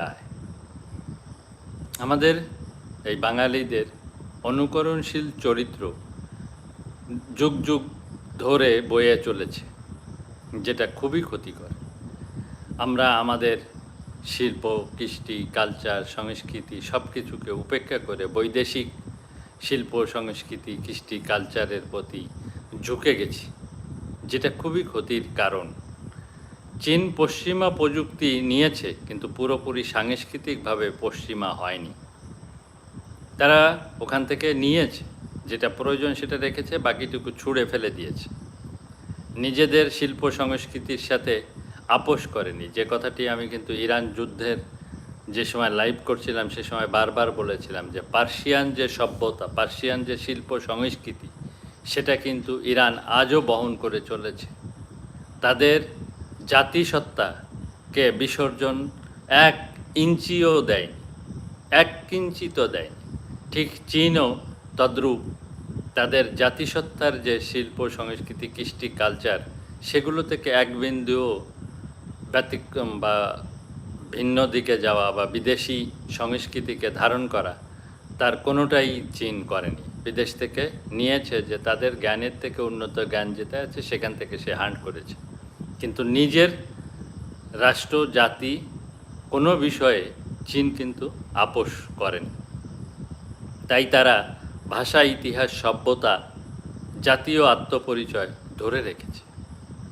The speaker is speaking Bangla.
যায়। আমাদের এই বাঙালিদের অনুকরণশীল চরিত্র যুগ যুগ ধরে বয়ে চলেছে, যেটা খুবই ক্ষতিকর। আমরা আমাদের শিল্প, কৃষ্টি, কালচার, সংস্কৃতি সব কিছুকে উপেক্ষা করে বৈদেশিক শিল্প, সংস্কৃতি, কৃষ্টি, কালচারের প্রতি ঝুঁকে গেছি, যেটা খুবই ক্ষতির কারণ। চীন পশ্চিমা প্রযুক্তি নিয়েছে, কিন্তু পুরোপুরি সাংস্কৃতিকভাবে পশ্চিমা হয়নি। তারা ওখান থেকে নিয়েছে, যেটা প্রয়োজন সেটা রেখেছে, বাকিটুকু ছুঁড়ে ফেলে দিয়েছে। নিজেদের শিল্প সংস্কৃতির সাথে আপোষ করেনি, যে কথাটি আমি কিন্তু ইরান যুদ্ধের যে সময় লাইভ করছিলাম সে সময় বারবার বলেছিলাম যে পার্সিয়ান যে সভ্যতা, পার্সিয়ান যে শিল্প সংস্কৃতি, সেটা কিন্তু ইরান আজও বহন করে চলেছে। তাদের জাতিসত্তাকে বিসর্জন 1 ইঞ্চিও দেয়নি, 1 কিঞ্চিতও দেয়নি। ঠিক চীনও তদ্রূপ তাদের জাতিসত্তার যে শিল্প, সংস্কৃতি, কৃষ্টি, কালচার, সেগুলো থেকে এক বিন্দুও ব্যতিক্রম বা ভিন্ন দিকে যাওয়া বা বিদেশি সংস্কৃতিকে ধারণ করা, তার কোনোটাই চীন করেনি। বিদেশ থেকে নিয়েছে, যে তাদের জ্ঞানের থেকে উন্নত জ্ঞান যেটা আছে সেখান থেকে সে হান্ট করেছে, কিন্তু নিজের রাষ্ট্র, জাতি, কোনো বিষয়ে চীন কিন্তু আপোষ করেনি। তাই তারা ভাষা, ইতিহাস, সভ্যতা, জাতীয় আত্মপরিচয় ধরে রেখেছে।